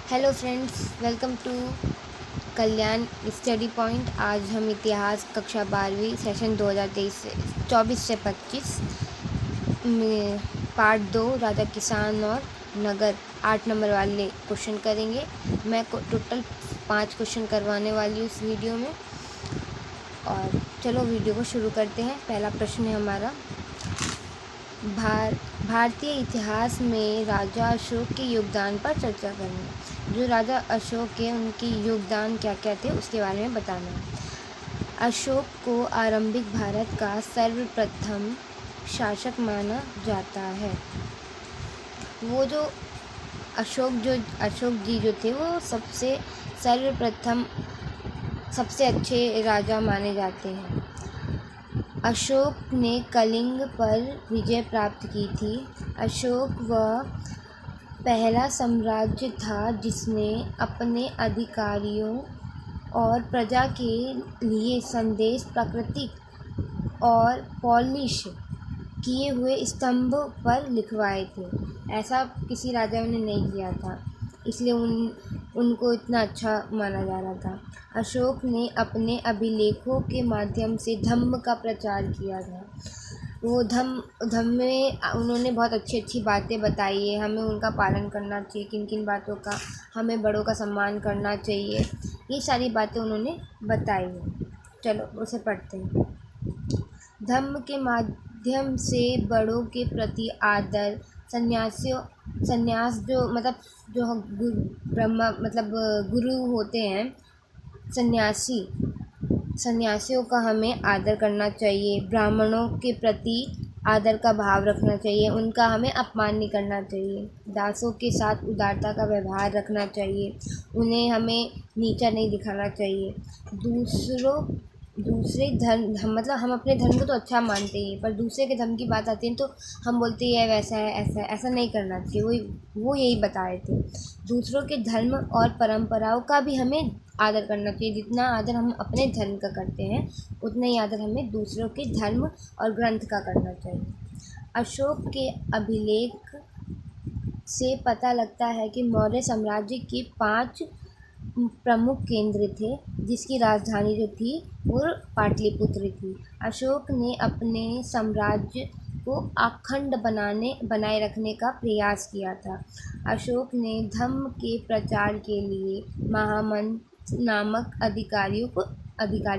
Hello friends, welcome to Kalyan study point. आज हम इतिहास कक्षा 12वीं सेशन 2023 से 24 से 25 में पार्ट 2 राजा किसान और नगर 8 नंबर वाले क्वेश्चन करेंगे। मैं टोटल 5 क्वेश्चन करवाने वाली हूँ इस वीडियो में। और चलो वीडियो को शुरू करते हैं। पहला प्रश्न है हमारा, भारतीय इतिहास में राजा अशोक के योगदान पर चर्चा करना। जो राजा अशोक के उनके योगदान क्या क्या थे उसके बारे में बताना है। अशोक को आरंभिक भारत का सर्वप्रथम शासक माना जाता है। वो जो अशोक जी जो थे वो सर्वप्रथम सबसे अच्छे राजा माने जाते हैं। अशोक ने कलिंग पर विजय प्राप्त की थी। अशोक वह पहला साम्राज्य था जिसने अपने अधिकारियों और प्रजा के लिए संदेश प्राकृतिक और पॉलिश किए हुए स्तंभ पर लिखवाए थे। ऐसा किसी राजा ने नहीं किया था, इसलिए उनको इतना अच्छा माना जा रहा था। अशोक ने अपने अभिलेखों के माध्यम से धम्म का प्रचार किया था। वो धम्म में उन्होंने बहुत अच्छी अच्छी बातें बताई है, हमें उनका पालन करना चाहिए, किन किन बातों का, हमें बड़ों का सम्मान करना चाहिए, ये सारी बातें उन्होंने बताई हैं। चलो उसे पढ़ते हैं। धम्म के माध्यम से बड़ों के प्रति आदर, संन्यास जो ब्रह्मा गुरु होते हैं, सन्यासियों का हमें आदर करना चाहिए। ब्राह्मणों के प्रति आदर का भाव रखना चाहिए, उनका हमें अपमान नहीं करना चाहिए। दासों के साथ उदारता का व्यवहार रखना चाहिए, उन्हें हमें नीचा नहीं दिखाना चाहिए। दूसरे धर्म हम अपने धर्म को तो अच्छा मानते हैं, पर दूसरे के धर्म की बात आती है तो हम बोलते हैं वैसा है, ऐसा है, ऐसा नहीं करना चाहिए। वो यही बता रहे थे। दूसरों के धर्म और परंपराओं का भी हमें आदर करना चाहिए। जितना आदर हम अपने धर्म का करते हैं उतना ही आदर हमें दूसरों के धर्म और ग्रंथ का करना चाहिए। अशोक के अभिलेख से पता लगता है कि मौर्य साम्राज्य के 5 प्रमुख केंद्र थे, जिसकी राजधानी जो थी वो पाटलिपुत्र थी। अशोक ने अपने साम्राज्य को अखंड बनाए रखने का प्रयास किया था। अशोक ने धम्म के प्रचार के लिए महामंत्र नामक अधिकारी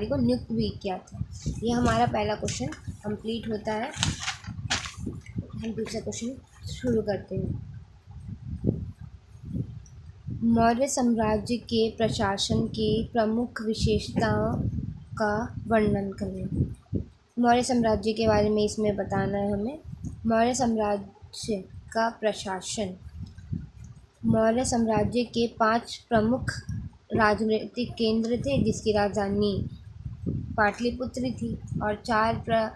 को नियुक्त भी किया था। यह हमारा पहला क्वेश्चन कंप्लीट होता है। हम दूसरा क्वेश्चन शुरू करते हैं। मौर्य साम्राज्य के प्रशासन के प्रमुख विशेषताओं का वर्णन करें। मौर्य साम्राज्य के बारे में इसमें बताना है हमें। मौर्य साम्राज्य का प्रशासन। मौर्य साम्राज्य के 5 प्रमुख राजनीतिक केंद्र थे, जिसकी राजधानी पाटलिपुत्र थी, और 4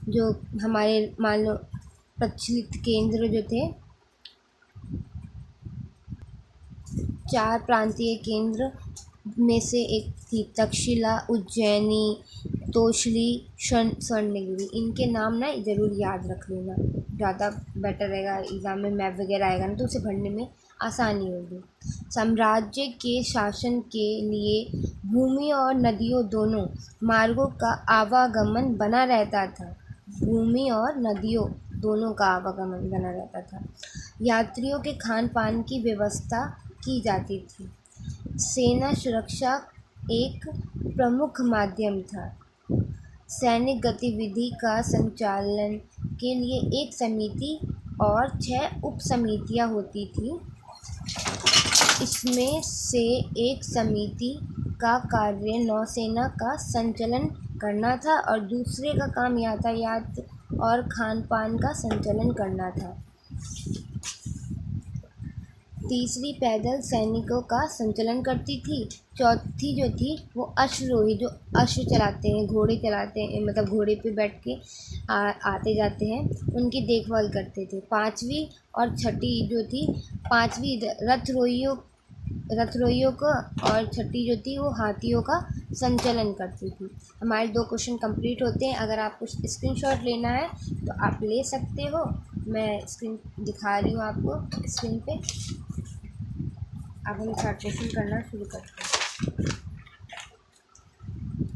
जो हमारे मान लो प्रचलित केंद्र जो थे, 4 प्रांतीय केंद्र में से एक थी तक्षशिला, उज्जैनी, तोशली, स्वर्णगिरी। इनके नाम ना ज़रूर याद रख लेना, ज़्यादा बेटर रहेगा। एग्ज़ाम में मैप वगैरह आएगा ना तो उसे भरने में आसानी होगी। साम्राज्य के शासन के लिए भूमि और नदियों दोनों मार्गों का आवागमन बना रहता था। भूमि और नदियों दोनों का आवागमन बना रहता था। यात्रियों के खान पान की व्यवस्था की जाती थी। सेना सुरक्षा एक प्रमुख माध्यम था। सैनिक गतिविधि का संचालन के लिए एक समिति और 6 उप समितियाँ होती थी। इसमें से एक समिति का कार्य नौसेना का संचालन करना था और दूसरे का काम यातायात और खान पान का संचालन करना था। तीसरी पैदल सैनिकों का संचालन करती थी। चौथी जो थी वो अश्वरोही, जो अश्व चलाते हैं, घोड़े चलाते हैं, घोड़े पे बैठ के आते जाते हैं, उनकी देखभाल करते थे। 5वीं और 6ठी जो थी, 5वीं रथरोइयों को और 6ठी जो थी वो हाथियों का संचालन करती थी। हमारे 2 क्वेश्चन कंप्लीट होते हैं। अगर आपको स्क्रीनशॉट लेना है तो आप ले सकते हो। मैं स्क्रीन दिखा रही हूँ आपको स्क्रीन पे। अब हम थर्ड क्वेश्चन करना शुरू करते हैं।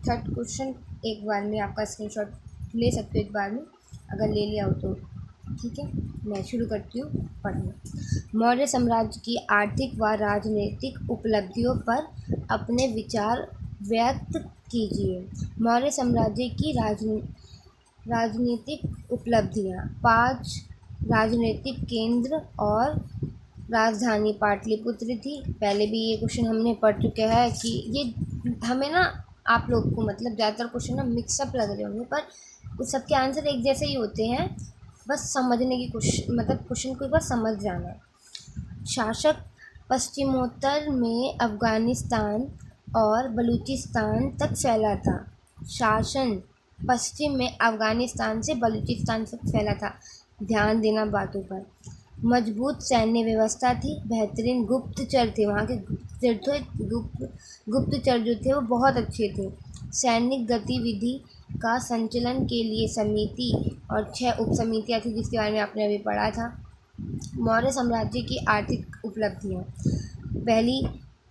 थर्ड क्वेश्चन एक बार में आपका स्क्रीनशॉट ले सकते हो एक बार में, अगर ले लिया हो तो ठीक है। मैं शुरू करती हूँ पढ़ना। मौर्य साम्राज्य की आर्थिक व राजनीतिक उपलब्धियों पर अपने विचार व्यक्त कीजिए। मौर्य साम्राज्य की राजनीतिक उपलब्धियाँ। 5 राजनीतिक केंद्र और राजधानी पाटलिपुत्र थी। पहले भी ये क्वेश्चन हमने पढ़ चुके हैं कि ये हमें ना, आप लोग को मतलब ज़्यादातर क्वेश्चन ना मिक्सअप लग रहे होंगे, पर उस सबके आंसर एक जैसे ही होते हैं, बस समझने की क्वेश्चन को एक बार समझ जाना। शासक पश्चिमोत्तर में अफ़गानिस्तान और बलूचिस्तान तक फैला था। शासन पश्चिम में अफ़गानिस्तान से बलूचिस्तान तक फैला था। ध्यान देना बातों पर। मजबूत सैन्य व्यवस्था थी। बेहतरीन गुप्तचर थे, वहाँ के गुप्तचर जो थे वो बहुत अच्छे थे। सैनिक गतिविधि का संचालन के लिए समिति और 6 उप समितियाँ थी, जिसके बारे में आपने अभी पढ़ा था। मौर्य साम्राज्य की आर्थिक उपलब्धियाँ। पहली,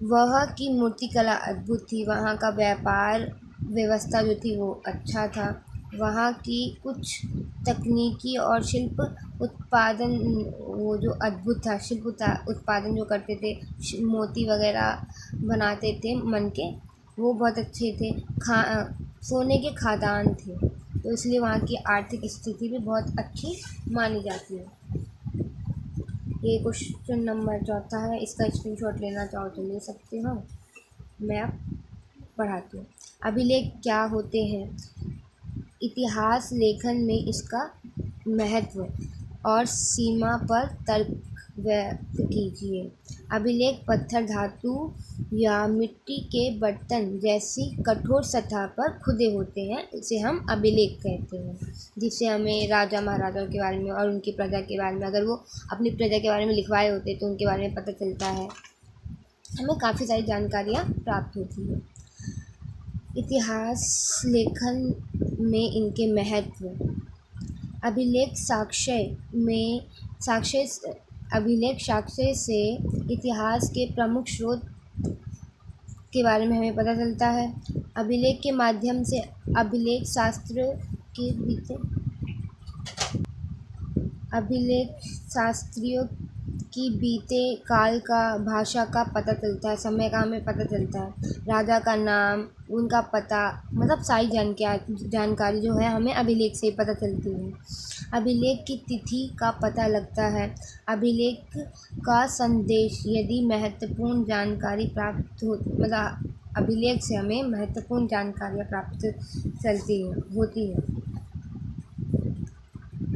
वह की मूर्तिकला अद्भुत थी। वहाँ का व्यापार व्यवस्था जो थी वो अच्छा था। वहाँ की कुछ तकनीकी और शिल्प उत्पादन वो जो अद्भुत था। शिल्प उत्पादन जो करते थे, मोती वगैरह बनाते थे मन के, वो बहुत अच्छे थे। सोने के खदान थे, तो इसलिए वहाँ की आर्थिक स्थिति भी बहुत अच्छी मानी जाती है। ये क्वेश्चन नंबर 4 है। इसका स्क्रीनशॉट लेना चाहो तो ले सकते हो। मैं अब पढ़ाती हूँ। अभिलेख क्या होते हैं? इतिहास लेखन में इसका महत्व और सीमा पर तर्क व्यक्त कीजिए। अभिलेख पत्थर, धातु या मिट्टी के बर्तन जैसी कठोर सतह पर खुदे होते हैं, इसे हम अभिलेख कहते हैं। जिससे हमें राजा महाराजाओं के बारे में और उनकी प्रजा के बारे में, अगर वो अपनी प्रजा के बारे में लिखवाए होते तो उनके बारे में पता चलता है, हमें काफ़ी सारी जानकारियाँ प्राप्त होती हैं। इतिहास लेखन में इनके महत्व। अभिलेख साक्ष्य से इतिहास के प्रमुख स्रोत के बारे में हमें पता चलता है। अभिलेख के माध्यम से अभिलेख शास्त्रियों की बीते काल का, भाषा का पता चलता है, समय का हमें पता चलता है। राजा का नाम, उनका पता, मतलब सारी जानकारी जो है हमें अभिलेख से ही पता चलती है। अभिलेख की तिथि का पता लगता है। अभिलेख का संदेश, यदि महत्वपूर्ण जानकारी प्राप्त हो, मतलब अभिलेख से हमें महत्वपूर्ण जानकारियाँ प्राप्त होती है।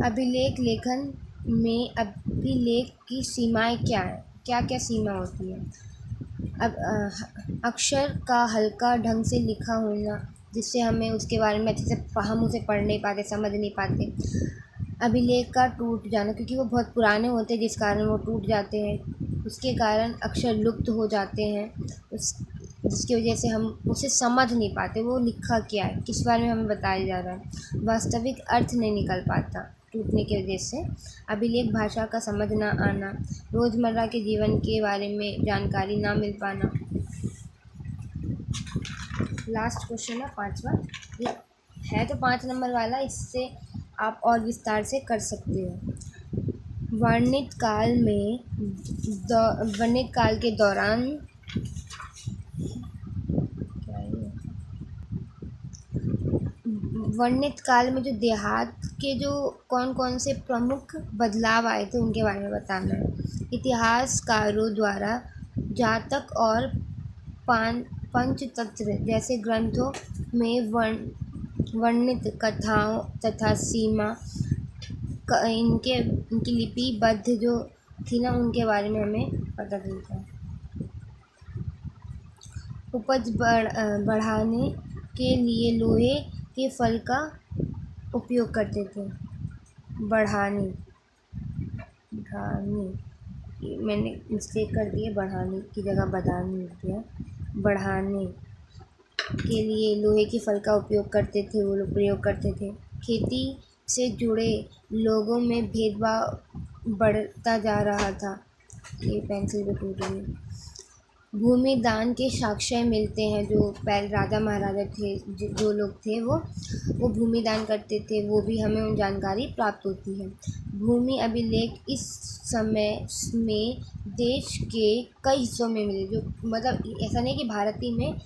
अभिलेख लेखन में अभिलेख की सीमाएं क्या हैं? क्या क्या सीमा होती है? अक्षर का हल्का ढंग से लिखा होना, जिससे हमें उसके बारे में अच्छे से हम उसे पढ़ नहीं पाते, समझ नहीं पाते। अभिलेख का टूट जाना, क्योंकि वो बहुत पुराने होते हैं जिस कारण वो टूट जाते हैं, उसके कारण अक्षर लुप्त हो जाते हैं, जिसकी वजह से हम उसे समझ नहीं पाते, वो लिखा क्या है, किस बारे में हमें बताया जा रहा है, वास्तविक अर्थ नहीं निकल पाता टूटने की वजह से। अभिलेख भाषा का समझ ना आना, रोज़मर्रा के जीवन के बारे में जानकारी ना मिल पाना। लास्ट क्वेश्चन है 5वां। ये है तो 5 नंबर वाला, इससे आप और विस्तार से कर सकते हो। वर्णित काल के दौरान वर्णित काल में जो देहात के जो कौन कौन से प्रमुख बदलाव आए थे उनके बारे में बताना है। इतिहासकारों द्वारा जातक और पंचतंत्र जैसे ग्रंथों में वर्णित कथाओं तथा सीमा इनकी लिपिबद्ध जो थी ना, उनके बारे में हमें पता चलता है। उपज बढ़ाने के लिए लोहे के फल का उपयोग करते थे। बढ़ाने, मैंने मिस्टेक कर दी है, बढ़ाने की जगह बधाने लिख दिया। बढ़ाने के लिए लोहे के फल का उपयोग करते थे, वो लोग प्रयोग करते थे। खेती से जुड़े लोगों में भेदभाव बढ़ता जा रहा था। ये पेंसिल भी टूट गई। भूमि दान के साक्ष्य मिलते हैं। जो पहले राजा महाराजा थे, जो लोग थे वो भूमि दान करते थे, वो भी हमें उन जानकारी प्राप्त होती है। भूमि अभिलेख इस समय में देश के कई हिस्सों में मिले, जो मतलब ऐसा नहीं कि भारत ही में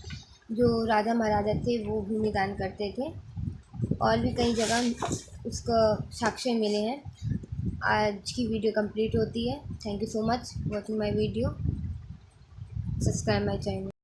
जो राजा महाराजा थे वो भूमि दान करते थे, और भी कई जगह उसका साक्ष्य मिले हैं। आज की वीडियो कंप्लीट होती है। Thank you so much watching my video. Subscribe my channel.